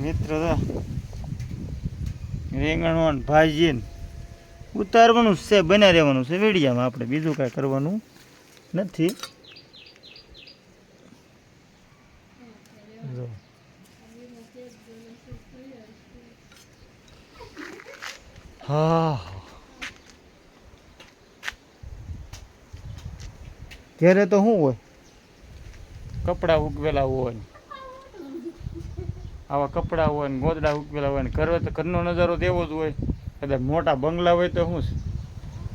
મિત્ર રીંગણ ભાજી ઉતારવાનું છે, બના રહેવાનું છે વીડિયામાં. આપણે બીજું કાંઈ કરવાનું નથી. જો હા, ઘરે તો શું હોય, કપડાં ઉગવેલા હોય ને, આવા કપડાં હોય ને, ગોદડા ઉગવેલા હોય ને, ઘરનો નજારો તો એવો જ હોય. કદાચ મોટા બંગલા હોય તો શું છે,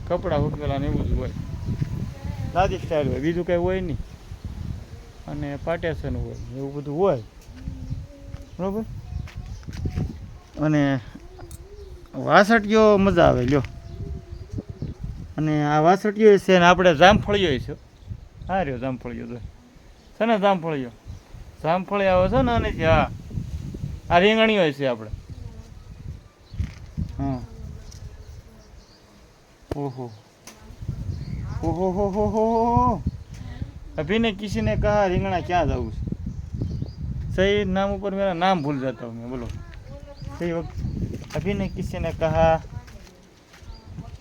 કપડાં ઉગવેલા ને એવું જ હોય, સાદી સ્ટાઇલ હોય, બીજું કંઈ હોય નહીં. અને પાટેશન હોય, એવું બધું હોય, બરાબર. અને વાસળીઓ મજા આવે લ્યો. અને આ વાસળીઓ છે ને આપણે જામફળીઓ છે. હા રહ્યો જામફળીઓ તો છે ને, જામફળી આવે છે ને. અને હા, આ રીંગણીઓ છે આપણે. हाँ ओहो ओहो हो अभी ने किसी ने कहा रिंगणा क्या था उस सही नाम ऊपर मेरा नाम भूल जाता हूँ मैं, बोलो सही वक्त. अभी ने किसी ने कहा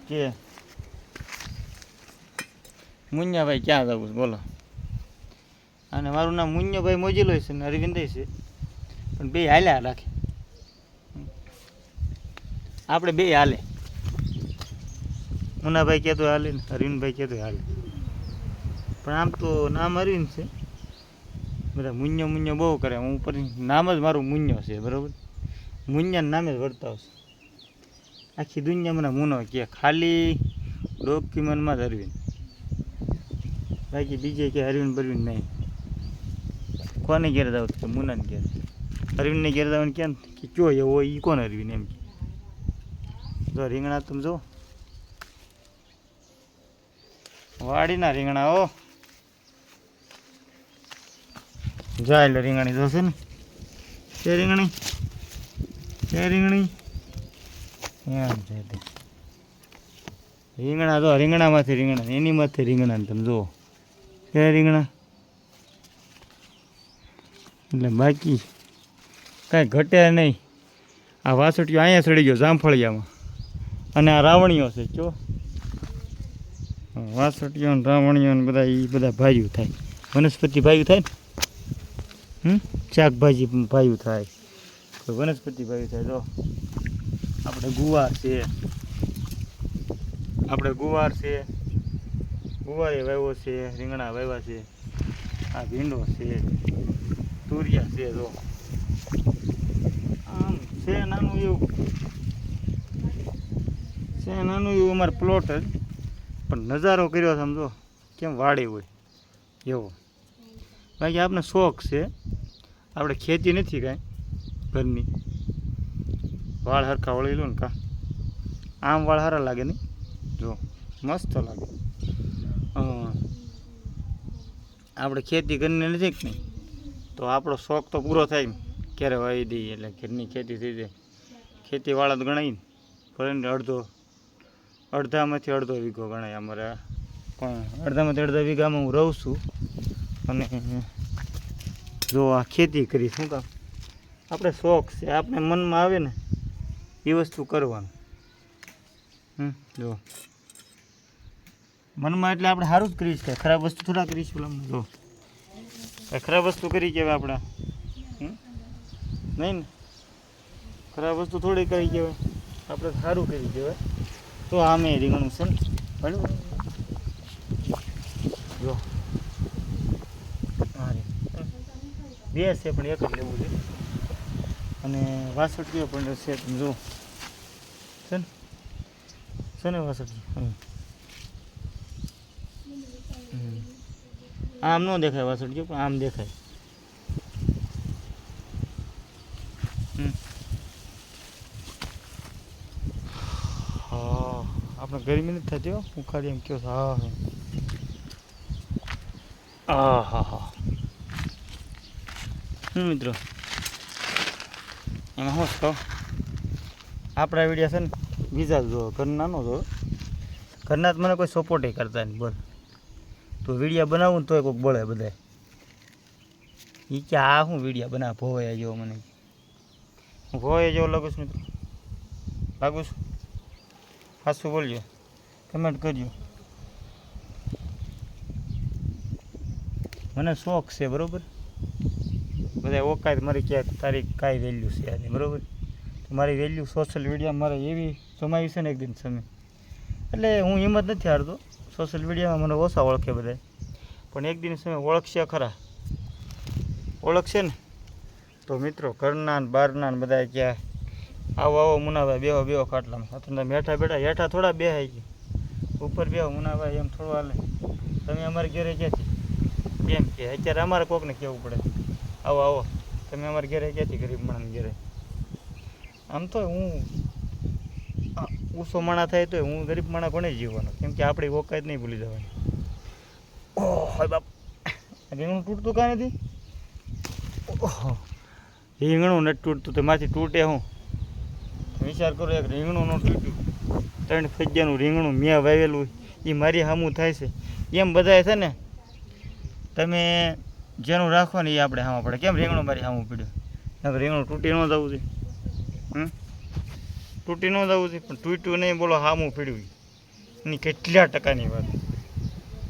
कि मुन्या भाई क्या था उस, बोलो. અને મારું નામ મુન્યાભાઈ મોજીલો છે ને અરવિંદય છે, પણ બે હાલ્યા રાખે. આપણે બે હાલે, મુનાભાઈ કહેતો હાલે ને અરવિંદભાઈ કહેતો હાલે, પણ આમ તો નામ અરવિંદ છે. બધા મુન્યો બહુ કરે. હું ઉપર નામ જ મારું મુન્યો છે, બરાબર. મુન્યાના નામે જ વર્તાવ છે. આખી દુનિયા મને મુનો કે, ખાલી ડોક્યુમેન્ટમાં જ અરવિંદ, બાકી બીજે કે અરવિંદ બરવિંદ નહીં. કોને ઘેર જાવ કે મુનાને ઘેર, અરવિંદને ઘેર જવાનું કેમ કે કયો એવો એ કોણ અરવિંદ એમ કે. જો રીંગણા તમે જો, વાડીના રીંગણા. ઓ જાય એટલે રીંગણી જોશે ને, તે રીંગણી એમ છે. રીંગણા જો, રીંગણામાંથી રીંગણા, એની માંથી રીંગણા તમે જુઓ, કે રીંગણા. એટલે બાકી કાંઈ ઘટે નહીં. આ વાસટીઓ અહીંયા ચડી ગયો જામફળિયામાં, અને આ રાવણીઓ છે ચો. વાસટીઓ ને રાવણીઓ ને બધા એ બધા ભાઈઓ થાય, વનસ્પતિ ભાઈઓ થાય ને. શાકભાજી ભાઈઓ થાય, કોઈ વનસ્પતિ ભાઈઓ થાય. જો આપણે ગુવાર છે, ગુવારે વાવ્યો છે, રીંગણા વાવ્યા છે, આ ભીંડો છે, તુરિયા છે. જો આમ છે નાનું એવું અમારે પ્લોટ જ, પણ નજારો કર્યો સમજો કેમ વાડી હોય એવો. બાકી આપણે શોખ છે, આપણે ખેતી નથી કાંઈ ઘરની. વાળ હરખા વળી લો ને કા, આમ વાળ સારા લાગે નહીં, જો મસ્ત લાગે. આપણે ખેતી ઘરની નથી કે નહીં, તો આપણો શોખ તો પૂરો થાય ને. ક્યારે વાવી દઈએ એટલે ઘરની ખેતી થઈ જાય. ખેતીવાળા તો ગણાય ને, પરંતુ અડધામાંથી અડધો વીઘો ગણાય અમારે. અડધામાંથી અડધા વીઘામાં હું રહું છું. અને જો આ ખેતી કરી શું કામ, આપણે શોખ છે, આપણે મનમાં આવે ને એ વસ્તુ કરવાનું. જો મનમાં એટલે આપણે સારું જ કરીશ, કાંઈ ખરાબ વસ્તુ થોડા કરીશું. અમને જો કાંઈ ખરાબ વસ્તુ કરી કહેવાય આપણે, નહીં ને. ખરાબ વસ્તુ થોડી કરી કહેવાય, આપણે સારું કરી કહેવાય. તો આમે રીંગણું છે ને, બરાબર. જો બે છે પણ એક જ લેવું છે. અને વાસળીઓ પણ છે, તમે જો છે ને વાસળીઓ. આમ ન દેખાય વાસળીઓ, પણ આમ દેખાય. હા, આપણે ગરમી નથી થતી હો, ઉખાડી એમ કયો. હા મિત્રો, એમાં શું કહું, આપણા વિડીયા છે ને બીજા જો, ઘરના નો જો. ઘરના જ મને કોઈ સપોર્ટ કરતા નહીં, બોલ. તો વિડીયા બનાવું ને તોય કોઈક બોલે બધા, એ કે આ શું વિડીયા બનાવ ભોવાયા જેવો મને. હું ભોય જેવો લાગુ છું મિત્રો? લાગુ છું? હાસું બોલજો, કમેન્ટ કરજો. મને શોખ છે બરાબર. બધા ઓકાય મારી ક્યાંક તારી કાંઈ વેલ્યુ છે આની બરાબર. મારી વેલ્યુ સોશિયલ મીડિયામાં મારે એવી જમાવી છે ને એક દિન સમય, એટલે હું હિંમત નથી હારતો. સોશિયલ મીડિયામાં મને ઓછા ઓળખે બધા, પણ એક દિન સમય ઓળખશે ખરા. ઓળખશે ને તો મિત્રો ઘરના ને બહારના ને બધા ક્યાં આવો આવો મુનાભાઈ બેહો બેહો ખાટલામાં. તમે બેઠા બેઠા હેઠા થોડા બેહાઈ ગઈ, ઉપર બેહો મુનાભાઈ એમ થોડું હાલે. તમે અમારે ઘરે ક્યાંથી એમ કે અત્યારે અમારે કોકને કહેવું પડે આવો આવો તમે અમારે ઘરે ક્યાંથી ગરીબ માણસને ઘરે. આમ તો હું ઊંચો માણા થાય તો હું ગરીબ માણા કોને જીવવાનો, કેમ કે આપણી ઓકાત નહીં ભૂલી જવાની. ઓહ બાપ, રીંગણું તૂટતું કાંઈ નથી. ઓહો, રીંગણું નથી તૂટતું તો માથી તૂટે હું? વિચાર કરો, એક રીંગણું ન તૂટ્યું, 3 ફજ્જાનું રીંગણું મેં વાવેલું એ મારી સામું થાય છે. એમ બધાય છે ને, તમે જેનું રાખો ને એ આપણે સામું પડે. કેમ રીંગણું મારી સામું પડ્યું? રીંગણું તૂટી ન જવું છે. તૂટી ન જવું છે, પણ તૂટ્યું નહીં બોલો સામું પડ્યું. એની કેટલા ટકાની વાત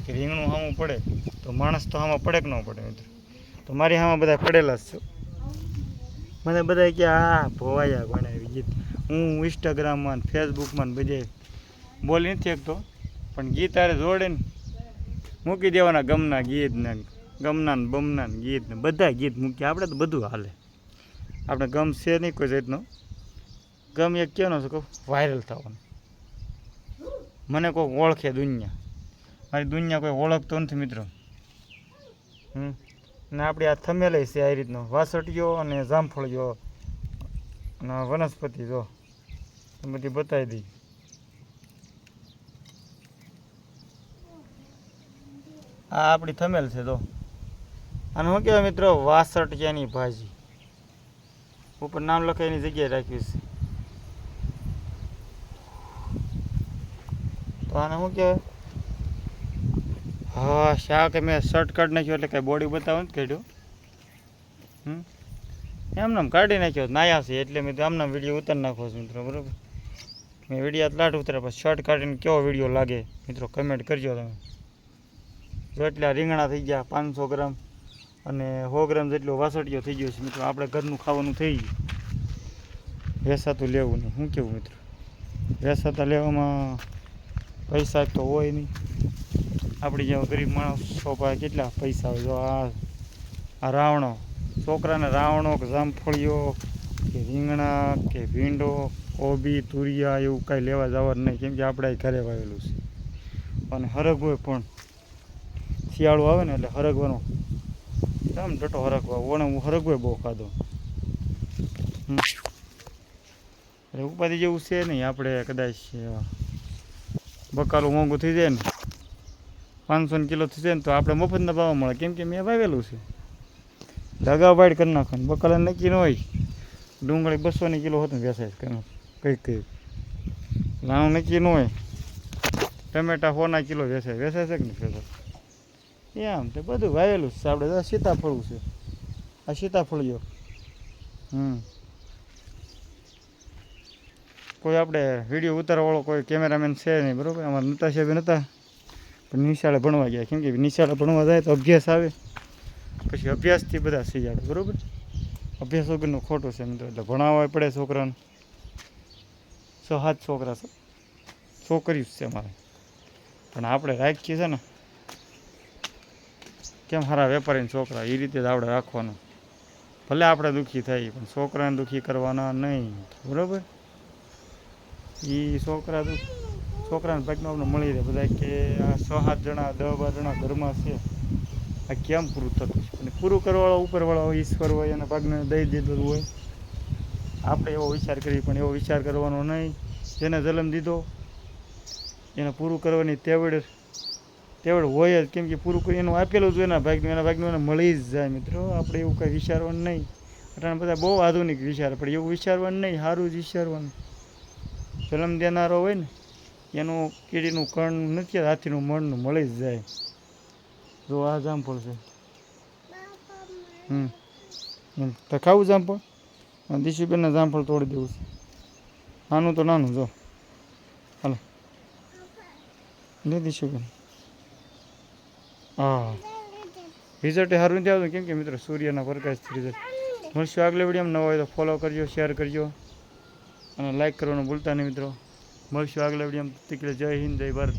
કે રીંગણું સામું પડે તો માણસ તો સામા પડે કે ન પડે મિત્રો? તો મારી સામા બધા પડેલા જ છે. મને બધા કે આ ભોવાયા બનાવી ગીત. હું ઇન્સ્ટાગ્રામમાં ને ફેસબુકમાં ને બધે બોલી નથી શકતો, પણ ગીત આરે જોડે ને મૂકી દેવાના. ગમના ગીત ને ગમના ને બમના ને ગીત ને બધા ગીત મૂકી. આપણે તો બધું હાલે, આપણે ગમ છે નહીં કોઈ જાતનો. ગમ એક કહેવાનો છે કહું, વાયરલ થવાનું. મને કોઈ ઓળખે દુનિયા, મારી દુનિયા કોઈ ઓળખતો નથી મિત્રો. ને આપણે આ થમેલે છે આ રીતનો વાસળીઓ અને જામફળીઓ અને વનસ્પતિ જો બધી બતાવી દઈ. આ આપણી થમેલ છે તો અને શું કહેવાય મિત્રો? વાસળિયાની ભાજી. ઉપર નામ લખાય એની જગ્યાએ રાખ્યું છે. તો આને શું કહેવાય? હા, શાક મેં શર્ટ કાઢી નાખ્યો એટલે કાંઈ બોડી બતાવો નથી કાઢ્યો. એમને કાઢી નાખ્યો નાયા છે એટલે મેં તો આમના વિડીયો ઉતારી નાખો છું મિત્રો બરાબર. મેં વિડીયો લાટ ઉતાર્યા પછી શર્ટ કાઢીને કેવો વિડીયો લાગે મિત્રો કમેન્ટ કરજો તમે. જો એટલા રીંગણા થઈ ગયા 500 ગ્રામ અને 100 ગ્રામ જેટલો વાસળીઓ થઈ ગયો છે મિત્રો. આપણે ઘરનું ખાવાનું થઈ ગયું, વેસાતું લેવું નહીં. શું કેવું મિત્રો? વેસાતા લેવામાં પૈસા તો હોય નહીં. આપણી જેવા ગરીબ માણસો પાસે કેટલા પૈસા હોય. જો આ રાવણો, છોકરાને રાવણો કે જામફળીઓ કે રીંગણા કે ભીંડો કોબી તુરિયા એવું કાંઈ લેવા જવાનું નહીં, કેમ કે આપણે ઘરે વાવેલું છે. અને હરગવો પણ શિયાળો આવે ને એટલે હરગવાનો આમ ડટો હરગવા ઓણે હું હરગવો બહુ ખાધો. એટલે ઉપાધિ જેવું છે નહીં. આપણે કદાચ બકાલું મોંઘું થઈ જાય ને 500 કિલો થઈ જાય ને તો આપણે મફતના ભાવ મળે, કેમ કે મેં વાવેલું છે. દગા વાઈડ કરી નાખવાનું. બકાલા નક્કી ન હોય. ડુંગળી 200 કિલો હોત ને વેચાય કઈ લાણું નક્કી ન હોય. ટમેટા 100 કિલો વેચાય છે કે નહીં વેચાય? એમ તો બધું વાવેલું છે આપણે. સીતાફળું છે, આ સીતાફળીઓ. કોઈ આપણે વિડીયો ઉતારવાવાળો કોઈ કેમેરામેન છે નહીં બરાબર. અમારા નતાશા બી નહોતા, પણ નિશાળે ભણવા ગયા. કેમ કે નિશાળે ભણવા જાય તો અભ્યાસ આવે, પછી અભ્યાસથી બધા શીખાડે બરાબર. અભ્યાસ વગરનું ખોટું છે મિત્રો. એટલે ભણાવવા પડે છોકરાને. 6-7 છોકરા છે, છોકરીઓ છે અમારે, પણ આપણે રાખીએ છે ને કેમ સારા વેપારીને છોકરા એ રીતે જ આપણે રાખવાનું. ભલે આપણે દુઃખી થાય પણ છોકરાને દુઃખી કરવાના નહીં બરાબર. એ છોકરાને ભાગમાં આપણે મળી રહે. બધા કે આ 6-7 જણા 10-12 જણા ઘરમાં છે, આ કેમ પૂરું થતું છે? અને પૂરું કરવાવાળો ઉપરવાળો હોય, ઈશ્વર હોય, એના ભાગને દઈ દીધું હોય. આપણે એવો વિચાર કરીએ, પણ એવો વિચાર કરવાનો નહીં. જેને જન્મ દીધો એને પૂરું કરવાની તેવડ હોય જ, કેમ કે પૂરું કરી એનું આપેલું જ એના ભાગનું એને મળી જ જાય મિત્રો. આપણે એવું કંઈ વિચારવાનું નહીં. એટલે બધા બહુ આધુનિક વિચાર, પણ એવું વિચારવાનું નહીં, સારું જ વિચારવાનું. જન્મ દેનારો હોય ને એનું કીડીનું કણ નથી, હાથીનું મણનું મળી જ જાય. જો આ જામફળ છે, તો ખાવું જામફળ? દિશુબેનને જામફળ તોડી દેવું છે. નાનું તો નાનું જો. હાલો લે દિશુબેન. હા રિઝલ્ટ સારું નથી આવતું કેમ કે મિત્રો સૂર્યના પ્રકાશથી રિઝલ્ટ. મળશું આગળ વિડીયોમાં. નવા હોય તો ફોલો કરજો, શેર કરજો અને લાઇક કરવાનું ભૂલતા નહીં મિત્રો. મળશું આગળ વિડીયોમાં. જય હિન્દ, જય ભારત.